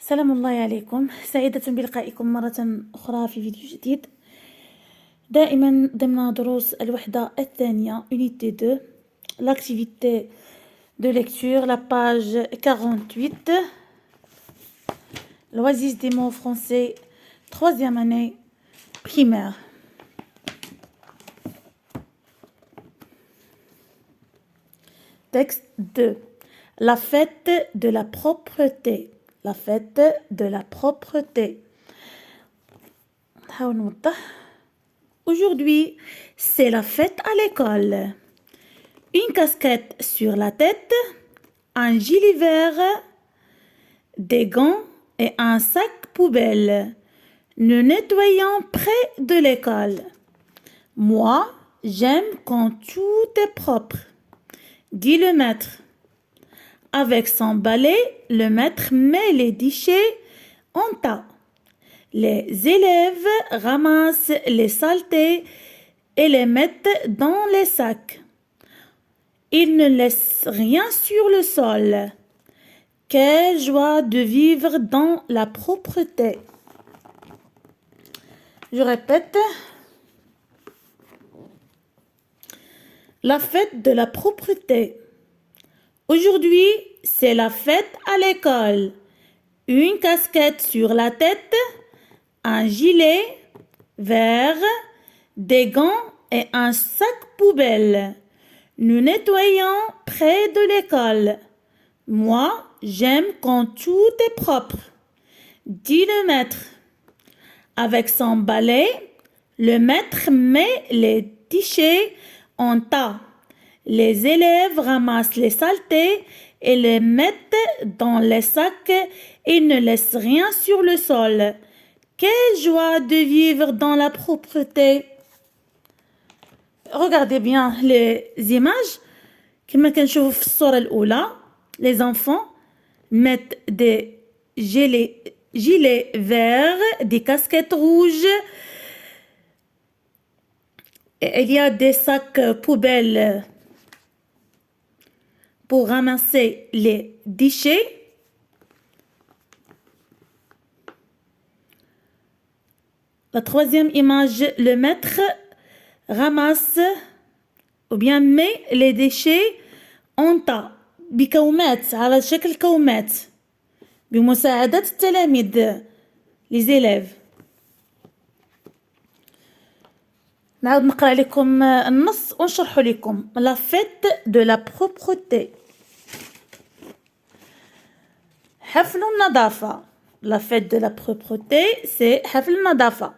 سلام الله عليكم، سعيدة بلقائكم مرة أخرى في فيديو جديد. دائما ضمن دروس الوحدة الثانية Unité 2 l'activité de lecture, la page 48, l'oasis des mots français, 3e année primaire. Texte 2. La fête de la propreté. La fête de la propreté. Aujourd'hui, c'est la fête à l'école. Une casquette sur la tête, un gilet vert, des gants et un sac poubelle. Nous nettoyons près de l'école. Moi, j'aime quand tout est propre, dit le maître. Avec son balai, le maître met les déchets en tas. Les élèves ramassent les saletés et les mettent dans les sacs. Ils ne laissent rien sur le sol. Quelle joie de vivre dans la propreté. Je répète. La fête de la propreté. Aujourd'hui, c'est la fête à l'école. Une casquette sur la tête, un gilet vert, des gants et un sac poubelle. Nous nettoyons près de l'école. Moi, j'aime quand tout est propre, dit le maître. Avec son balai, le maître met les déchets en tas. Les élèves ramassent les saletés et les mettent dans les sacs et ne laissent rien sur le sol. Quelle joie de vivre dans la propreté. Regardez bien les images. كما كنشوفوا في الصورة الأولى, les enfants mettent des gilets verts, des casquettes rouges. Et il y a des sacs poubelles pour ramasser les déchets. La troisième image, le maître ramasse ou bien met les déchets en tas بكومات على شكل كومات بمساعدة التلاميذ les élèves. نعاود نقرأ لكم النص ونشرح لكم. La fête de la propreté. حفل النظافة. La fête de la propreté, c'est حفل النظافة.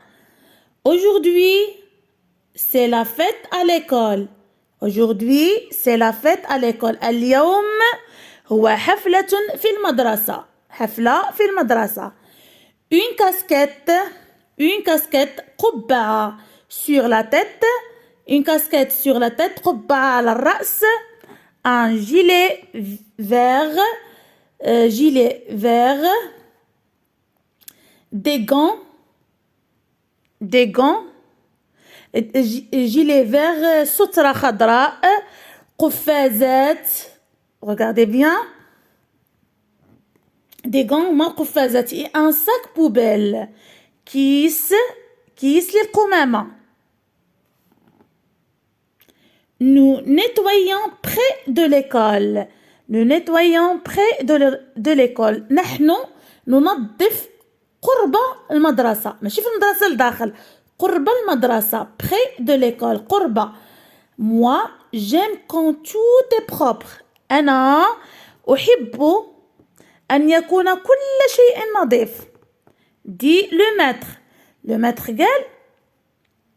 Aujourd'hui, c'est la fête à l'école. Aujourd'hui, c'est la fête à l'école. اليوم هو حفلة في المدرسة. حفلة في المدرسة. Une casquette قبعة sur la tête. Une casquette sur la tête. قبعة على الرأس. Un gilet vert. Des gants. Gilet vert, سترة خضراء, قفازات. Regardez bien. Des gants ما قفازات. Et un sac poubelle. كيس للقمامة. Nous nettoyons près de l'école. Nous nettoyons près de l'école. نحن ننظف قرب المدرسة. ماشي في المدرسة لداخل. قرب المدرسة. Près de l'école. قرب. Moi, j'aime quand tout est propre. أنا أحب أن يكون كل شيء نظيف. Dit le maître. Le maître قال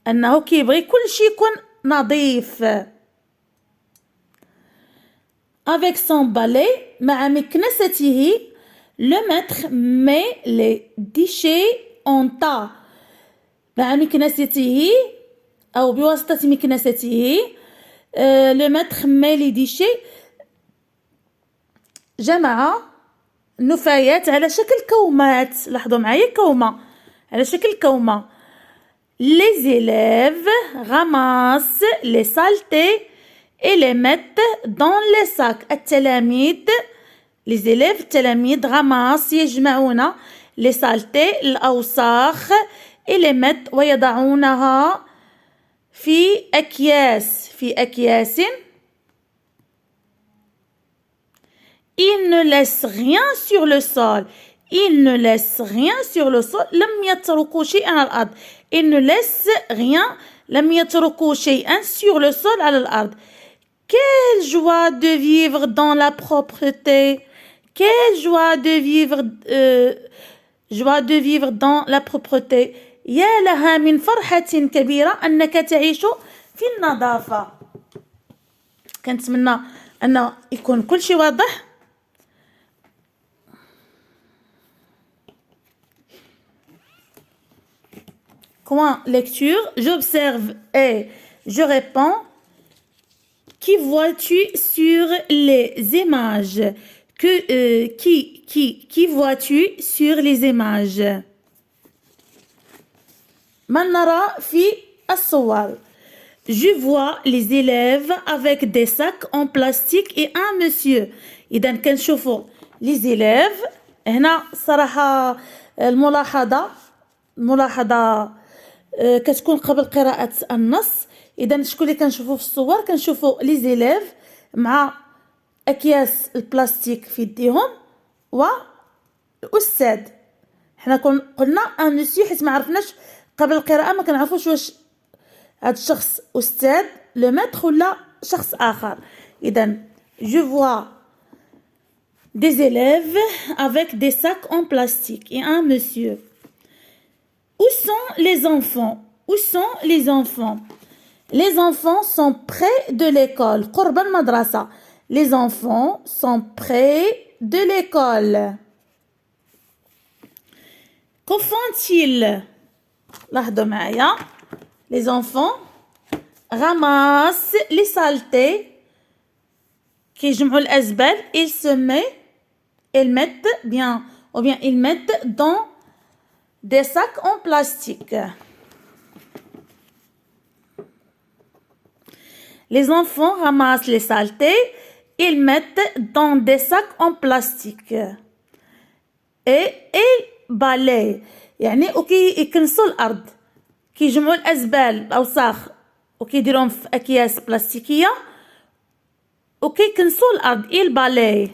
أنه كيبغي كل شيء يكون نظيف. Avec son balai, مع مكنسته, le maître met les déchets en tas. مع مكنسته أو بواسطة مكنسته, le maître met les déchets. جمع نفايات على شكل كومات. لاحظوا معايا كومة على شكل كومة. Les élèves ramassent les saletés et les mettent dans les sacs. التلاميذ les élèves التلاميذ ramassent يجمعون les saletés الأوساخ et les mettent ويضعونها في أكياس. Ils ne laissent rien sur le sol. Ils ne laissent rien sur le sol. لم يتركوا شيئا على الأرض. Ils ne laissent rien. لم يتركوا شيئا sur le sol على الأرض. Quelle joie de vivre dans la propreté. Quelle joie de vivre dans la propreté. يا لها من فرحة كبيرة أنك تعيش في النظافة. كنتمنى أن يكون كل شيء واضح. Comment lecture? J'observe et je réponds. Qui vois-tu sur les images? Qui vois-tu sur les images? من نرى في الصور. Je vois les élèves avec des sacs en plastique et un monsieur. إذا كنشوفوا les élèves. هنا صراحة الملاحظة كتكون قبل قراءة النص. إذا شكون اللي كنشوفوا في الصور؟ كنشوفوا لي زيليف مع أكياس البلاستيك في يديهم والأستاذ. حنا قلنا ان مسيو حيت ما عرفناش قبل القراءة، ما كنعرفوش واش هاد الشخص أستاذ لو ماتر ولا شخص آخر. إذا je vois des élèves avec des sacs en plastique et un monsieur. Où sont les enfants? Où sont les enfants? Les enfants sont près de l'école. قرب المدرسة. Les enfants sont près de l'école. Que font-ils? لاحظوا معايا. Les enfants ramassent les saletés. كيجمعوا الأزبال. Ils mettent dans des sacs en plastique. Les enfants ramassent les saletés, ils mettent dans des sacs en plastique. Et ils balayent. يعني يكنسوا الأرض. كيجمعوا الأزبال الأوساخ وكيديروهم في أكياس بلاستيكية وكيكنسوا الأرض. ils balayent.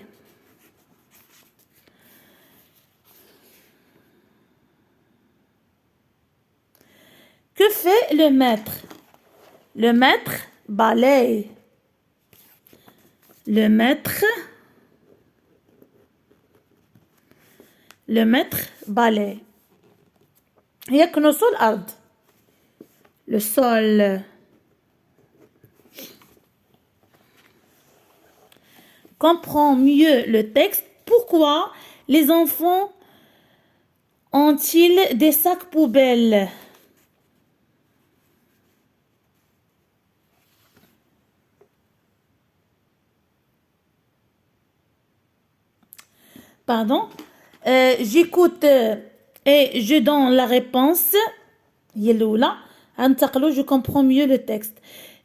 Que fait le maître? Le maître balaye. Le maître balaye. يكنس الأرض. Le sol. Comprends mieux le texte. Pourquoi les enfants ont-ils des sacs poubelles? Pardon. J'écoute et je donne la réponse. Je comprends mieux le texte.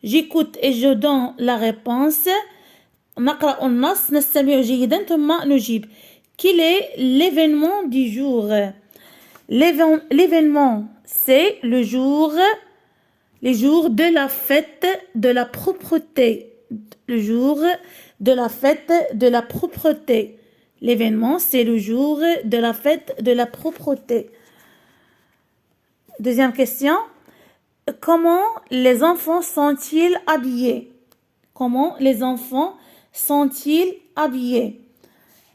J'écoute et je donne la réponse. نقرأ النص نستمع جيدا ثم نجيب. Quel est l'événement du jour? L'événement, c'est le jour de la fête de la propreté. Le jour de la fête de la propreté. L'événement, c'est le jour de la fête de la propreté. Deuxième question. Comment les enfants sont-ils habillés? Comment les enfants sont-ils habillés?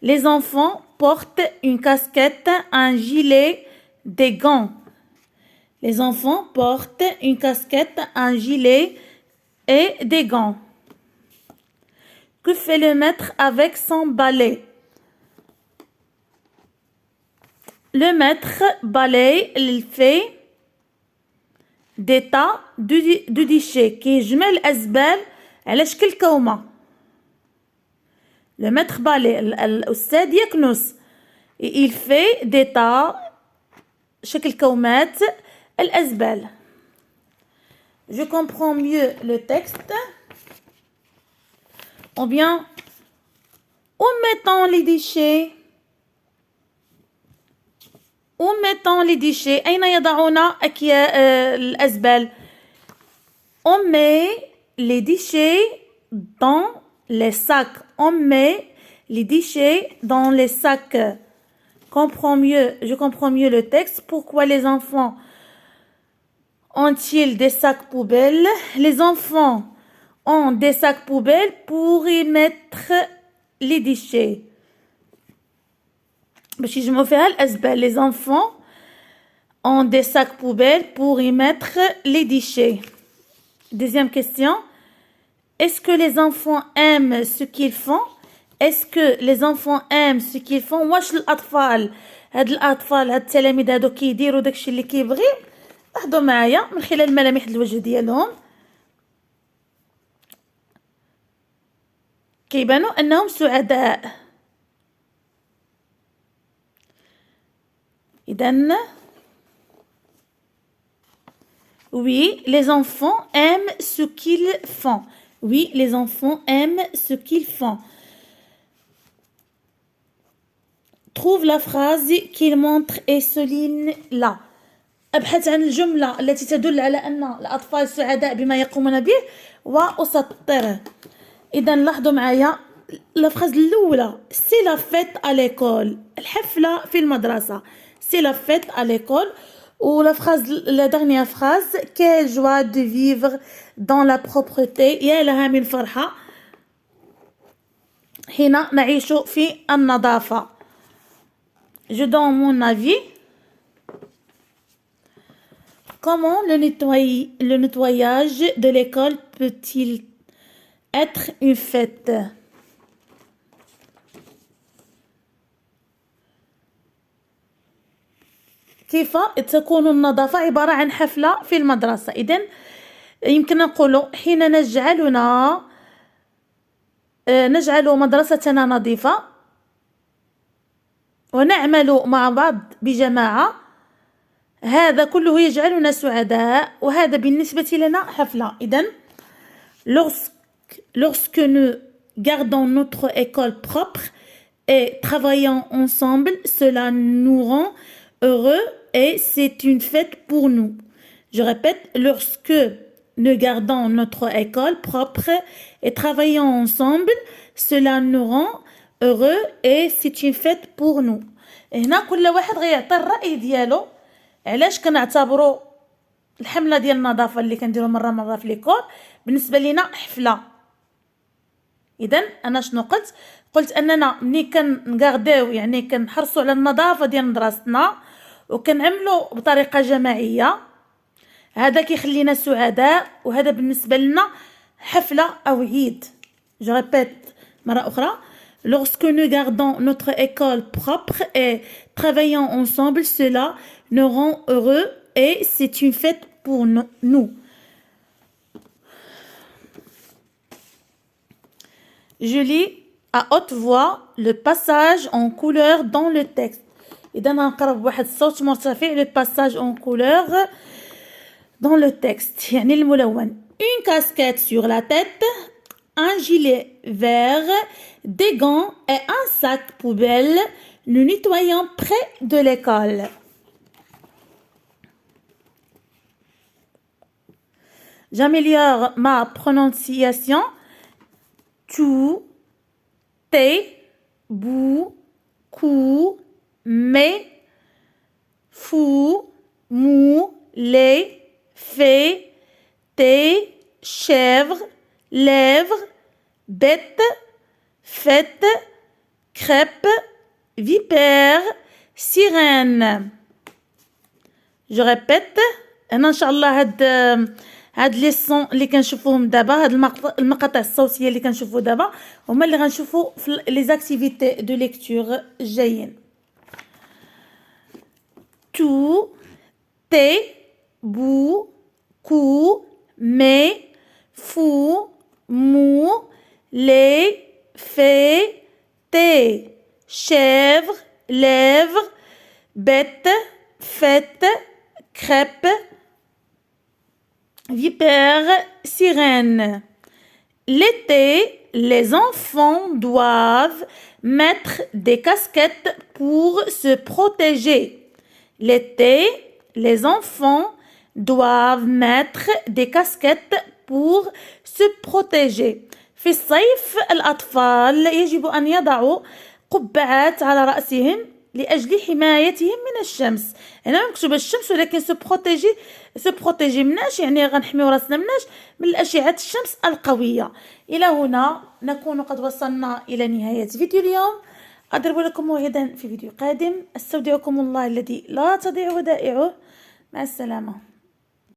Les enfants portent une casquette, un gilet, des gants. Les enfants portent une casquette, un gilet et des gants. Que fait le maître avec son balai? Le maître balaye, il fait des tas de déchets كيجمع الأزبال على شكل كومة. Le maître balaye, الأستاذ يكنس. Il fait des tas شكل كومات الأزبال. Je comprends mieux le texte. Ou bien Où mettons les déchets? Où mettons les déchets? أين يضعون الأزبال? On met les déchets dans les sacs. On met les déchets dans les sacs. Je comprends mieux le texte. Pourquoi les enfants ont-ils des sacs poubelles? Les enfants ont des sacs poubelles pour y mettre les déchets. Je me fais les enfants ont des sacs poubelles pour y mettre les déchets. Deuxième question. Est-ce que les enfants aiment ce qu'ils font? Est-ce que les enfants aiment ce qu'ils font؟ واش الأطفال هاد التلاميذ هادو كيديروا داكشي اللي كيبغي؟ لاحظوا معايا من خلال ملامح الوجه ديالهم كيبانوا أنهم سعداء. إذن oui, les enfants aiment ce qu'ils font. Oui, les enfants aiment ce qu'ils font. Trouve la phrase qu'il montre et souligne là. أبحث عن الجملة التي تدل على أن الأطفال سعداء بما يقومون به وأسطره. إذا لاحظوا معايا la phrase الأولى c'est la fête à l'école. الحفلة في المدرسة. C'est la fête à l'école. Ou la dernière phrase, quelle joie de vivre dans la propreté. يا لها من فرحة حين نعيش في النظافة. Je donne mon avis. Comment le nettoyage de l'école peut-il être une fête? كيف تكون النظافة عبارة عن حفلة في المدرسة؟ إذن يمكن نقول حين نجعل مدرستنا نظيفة ونعمل مع بعض بجماعة هذا كله يجعلنا سعداء وهذا بالنسبة لنا حفلة. إذن lorsque nous gardons notre école propre et travaillons ensemble, cela nous rend heureux et c'est une fête pour nous. Je répète, lorsque nous gardons notre école propre et travaillons ensemble, cela nous rend heureux et c'est une fête pour nous. هنا كل واحد غيعطي الرأي ديالو علاش كنعتبروا الحملة ديال النظافة اللي كنديروا مرة في ليكول بالنسبة لنا حفلة. إذن أنا شنو قلت أننا ملي كنغارديو يعني كنحرصوا على النظافة ديال مدرستنا وكنعملوا بطريقة جماعية هذا كيخلينا سعداء وهذا بالنسبة لنا حفلة أو عيد. Je répète مرة أخرى. Lorsque nous gardons notre école propre et travaillons ensemble, cela nous rend heureux et c'est une fête pour nous. Je lis à haute voix le passage en couleur dans le texte. إذا نقرب بواحد الصوت مرتفع le passage en couleur dans le texte يعني الملون. Une casquette sur la tête, un gilet vert, des gants et un sac poubelle. Nous nettoyons près de l'école. J'améliore ma prononciation. Tu, t'es, bou, cou, mais, fou, mou, les, fait, t'es, chèvre, lèvre, bête, fête, crêpe, vipère, sirène. Je répète. أنا إن شاء الله هاد لي سون اللي كنشوفوهم دابا هاد المقاطع الصوتيه اللي كنشوفو دابا هما اللي غنشوفو في لي زاكتيفيتي دو ليكتور جايين. تو تي بو كو مي فو مو لي في تي chèvre lèvre bête fête crêpe vipère sirène. L'été, les enfants doivent mettre des casquettes pour se protéger. L'été, les enfants doivent mettre des casquettes pour se protéger. في الصيف الأطفال يجب أن يضعوا قبعات على رأسهم لأجل حمايتهم من الشمس. هنا مكتوب الشمس ولكن سبروتيجي مناش يعني غنحميو راسنا مناش من الأشعة الشمس القوية. إلى هنا نكون قد وصلنا إلى نهاية فيديو اليوم. أضرب لكم موعدا في فيديو قادم. استودعكم الله الذي لا تضيع ودائعه. مع السلامة.